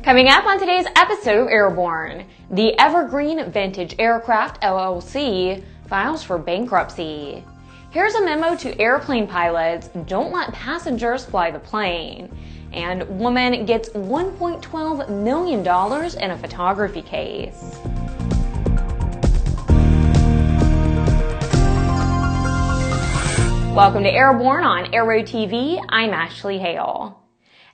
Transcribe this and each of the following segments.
Coming up on today's episode of Airborne, the Evergreen Vintage Aircraft LLC files for bankruptcy. Here's a memo to airplane pilots: don't let passengers fly the plane. And woman gets $1.12 million in a photography case. Welcome to Airborne on Aero-TV. I'm Ashley Hale.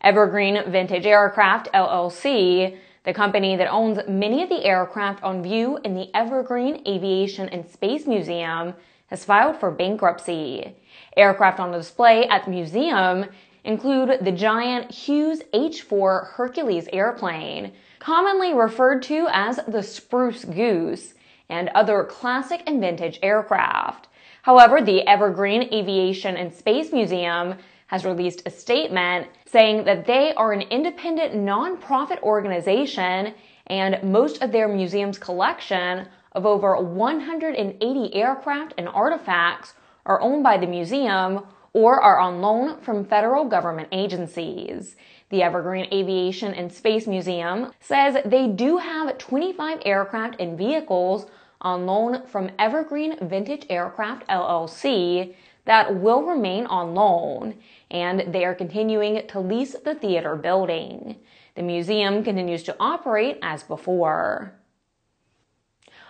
Evergreen Vintage Aircraft LLC, the company that owns many of the aircraft on view in the Evergreen Aviation and Space Museum, has filed for bankruptcy. Aircraft on display at the museum include the giant Hughes H-4 Hercules airplane, commonly referred to as the Spruce Goose, and other classic and vintage aircraft. However, the Evergreen Aviation and Space Museum has released a statement saying that they are an independent nonprofit organization and most of their museum's collection of over 180 aircraft and artifacts are owned by the museum or are on loan from federal government agencies. The Evergreen Aviation and Space Museum says they do have 25 aircraft and vehicles on loan from Evergreen Vintage Aircraft LLC that will remain on loan, and they are continuing to lease the theater building. The museum continues to operate as before.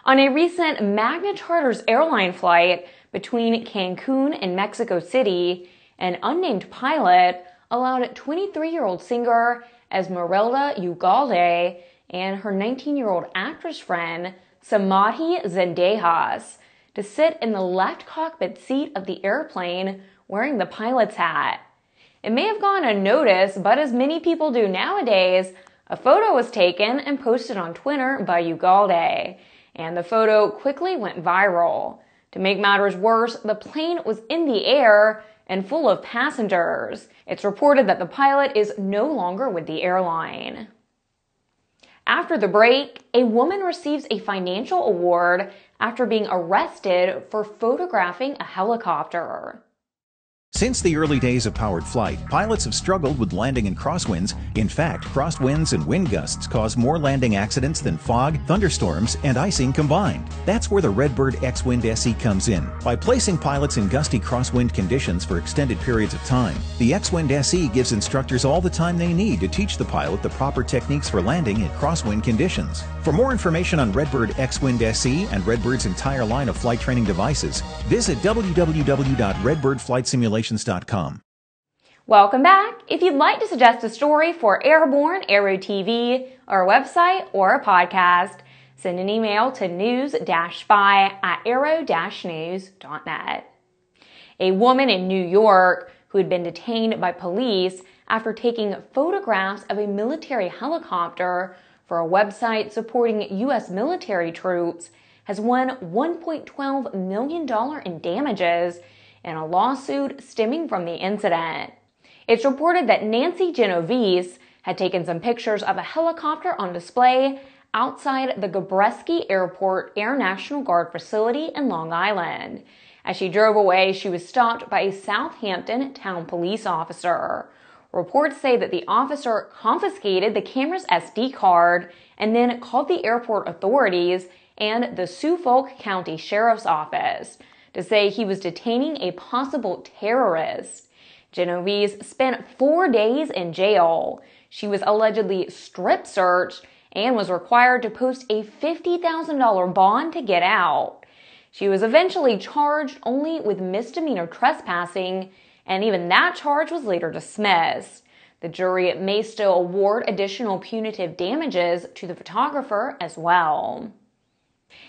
On a recent Magna Charters airline flight between Cancun and Mexico City, an unnamed pilot allowed 23-year-old singer Esmeralda Ugalde and her 19-year-old actress friend Samadhi Zendejas to sit in the left cockpit seat of the airplane wearing the pilot's hat. It may have gone unnoticed, but as many people do nowadays, a photo was taken and posted on Twitter by Ugalde, and the photo quickly went viral. To make matters worse, the plane was in the air and full of passengers. It's reported that the pilot is no longer with the airline. After the break, a woman receives a financial award after being arrested for photographing a helicopter. Since the early days of powered flight, pilots have struggled with landing in crosswinds. In fact, crosswinds and wind gusts cause more landing accidents than fog, thunderstorms, and icing combined. That's where the Redbird X-Wind SE comes in. By placing pilots in gusty crosswind conditions for extended periods of time, the X-Wind SE gives instructors all the time they need to teach the pilot the proper techniques for landing in crosswind conditions. For more information on Redbird X-Wind SE and Redbird's entire line of flight training devices, visit www.redbirdflightsimulation.com. Welcome back. If you'd like to suggest a story for Airborne, Aero-TV, our website, or a podcast, send an email to news-spy@aero-news.net. A woman in New York who had been detained by police after taking photographs of a military helicopter for a website supporting U.S. military troops has won $1.12 million in damages in a lawsuit stemming from the incident. It's reported that Nancy Genovese had taken some pictures of a helicopter on display outside the Gabreski Airport Air National Guard facility in Long Island. As she drove away, she was stopped by a Southampton town police officer. Reports say that the officer confiscated the camera's SD card and then called the airport authorities and the Suffolk County Sheriff's Office to say he was detaining a possible terrorist. Genovese spent 4 days in jail. She was allegedly strip searched and was required to post a $50,000 bond to get out. She was eventually charged only with misdemeanor trespassing, and even that charge was later dismissed. The jury may still award additional punitive damages to the photographer as well.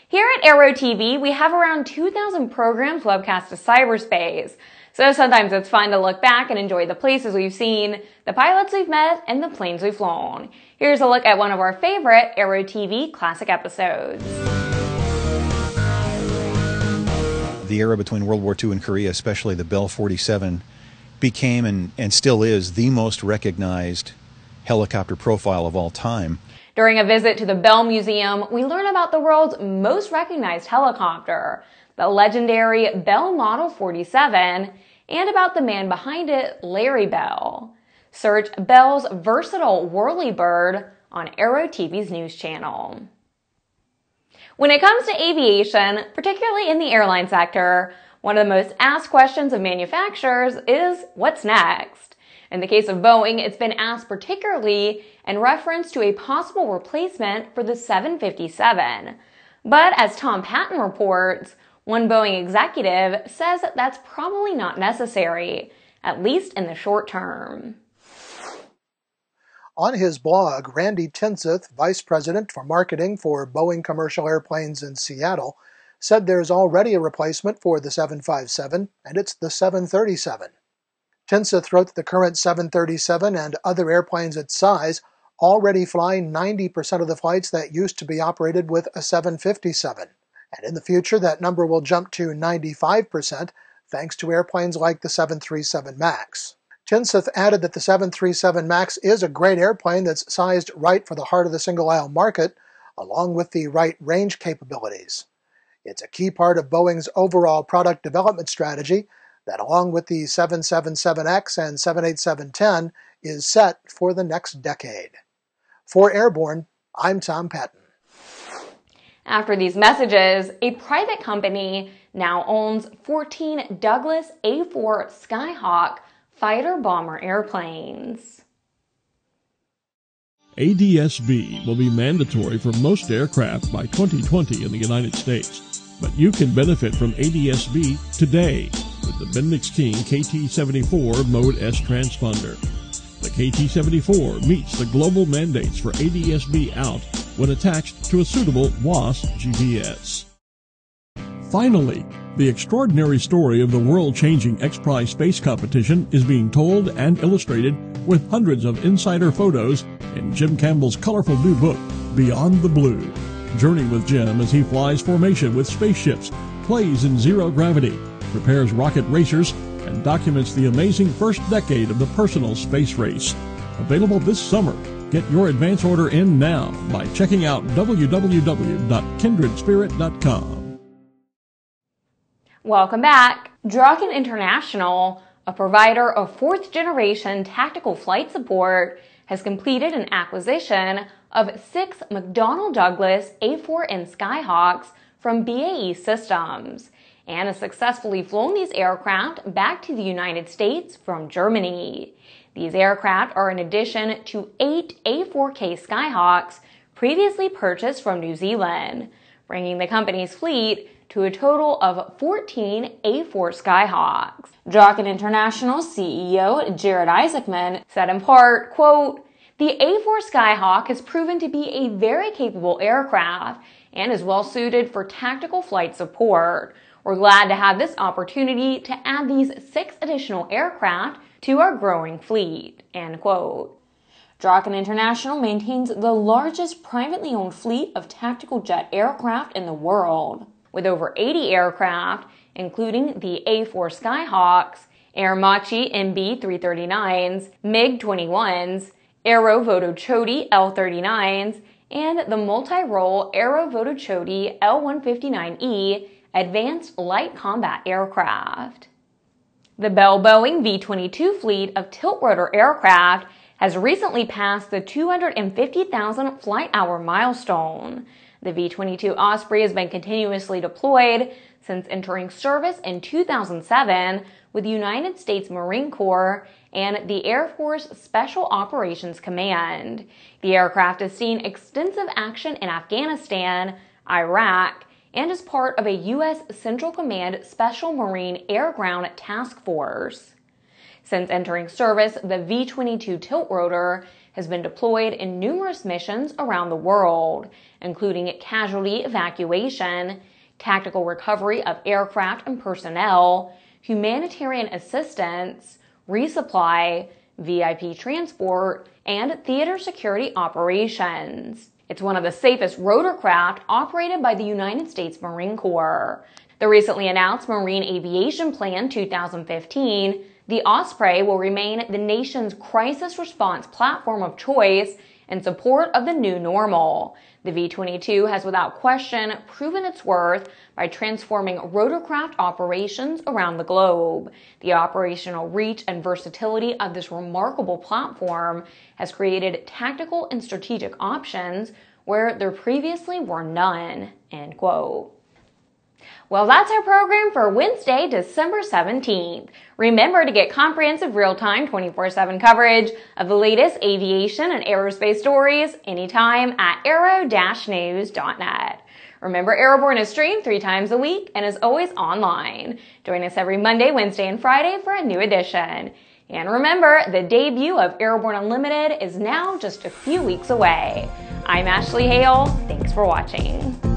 Here at Aero-TV, we have around 2,000 programs webcast to cyberspace, so sometimes it's fun to look back and enjoy the places we've seen, the pilots we've met, and the planes we've flown. Here's a look at one of our favorite Aero-TV classic episodes. The era between World War II and Korea, especially the Bell 47, became and still is the most recognized helicopter profile of all time. During a visit to the Bell Museum, we learn about the world's most recognized helicopter, the legendary Bell Model 47, and about the man behind it, Larry Bell. Search Bell's versatile Whirly bird on Aero-TV's news channel. When it comes to aviation, particularly in the airline sector, one of the most asked questions of manufacturers is, what's next? In the case of Boeing, it's been asked particularly in reference to a possible replacement for the 757. But as Tom Patton reports, one Boeing executive says that that's probably not necessary, at least in the short term. On his blog, Randy Tinseth, Vice President for Marketing for Boeing Commercial Airplanes in Seattle, said there's already a replacement for the 757, and it's the 737. Tinseth wrote that the current 737 and other airplanes its size already fly 90% of the flights that used to be operated with a 757. And in the future, that number will jump to 95% thanks to airplanes like the 737 MAX. Tinseth added that the 737 MAX is a great airplane that's sized right for the heart of the single-aisle market, along with the right range capabilities. It's a key part of Boeing's overall product development strategy that, along with the 777X and 787-10, is set for the next decade. For Airborne, I'm Tom Patton. After these messages, a private company now owns 14 Douglas A-4 Skyhawk fighter-bomber airplanes. ADS-B will be mandatory for most aircraft by 2020 in the United States, but you can benefit from ADS-B today with the Bendix King KT-74 Mode S transponder. The KT-74 meets the global mandates for ADS-B out when attached to a suitable WAAS GPS. Finally, the extraordinary story of the world-changing X-Prize space competition is being told and illustrated with hundreds of insider photos in Jim Campbell's colorful new book, Beyond the Blue. Journey with Jim as he flies formation with spaceships, plays in zero gravity, prepares rocket racers, and documents the amazing first decade of the personal space race. Available this summer. Get your advance order in now by checking out www.kindredspirit.com. Welcome back. Draken International, a provider of fourth-generation tactical flight support, has completed an acquisition of 6 McDonnell Douglas A4N Skyhawks from BAE Systems and has successfully flown these aircraft back to the United States from Germany. These aircraft are in addition to 8 A4K Skyhawks previously purchased from New Zealand, bringing the company's fleet to a total of 14 A4 Skyhawks. Draken International CEO Jared Isaacman said in part, quote, "The A4 Skyhawk has proven to be a very capable aircraft and is well suited for tactical flight support. We're glad to have this opportunity to add these 6 additional aircraft to our growing fleet," end quote. Draken International maintains the largest privately owned fleet of tactical jet aircraft in the world, with over 80 aircraft, including the A4 Skyhawks, Aermacchi MB-339s, MiG-21s, Aero-Photo Choti L-39s, and the multi-role Aero-Photo Choti L-159E advanced light combat aircraft. The Bell Boeing V-22 fleet of tilt-rotor aircraft has recently passed the 250,000 flight-hour milestone. The V-22 Osprey has been continuously deployed since entering service in 2007 with the United States Marine Corps and the Air Force Special Operations Command. The aircraft has seen extensive action in Afghanistan, Iraq, and is part of a U.S. Central Command Special Marine Air Ground Task Force. Since entering service, the V-22 tilt-rotor has been deployed in numerous missions around the world, including casualty evacuation, tactical recovery of aircraft and personnel, humanitarian assistance, resupply, VIP transport, and theater security operations. It's one of the safest rotorcraft operated by the United States Marine Corps. The recently announced Marine Aviation Plan 2015, the Osprey will remain the nation's crisis response platform of choice in support of the new normal. The V-22 has without question proven its worth by transforming rotorcraft operations around the globe. The operational reach and versatility of this remarkable platform has created tactical and strategic options where there previously were none." End quote. Well, that's our program for Wednesday, December 17th. Remember to get comprehensive real-time 24/7 coverage of the latest aviation and aerospace stories anytime at Aero-News.net. Remember, Airborne is streamed 3 times a week and is always online. Join us every Monday, Wednesday, and Friday for a new edition. And remember, the debut of Airborne Unlimited is now just a few weeks away. I'm Ashley Hale. Thanks for watching.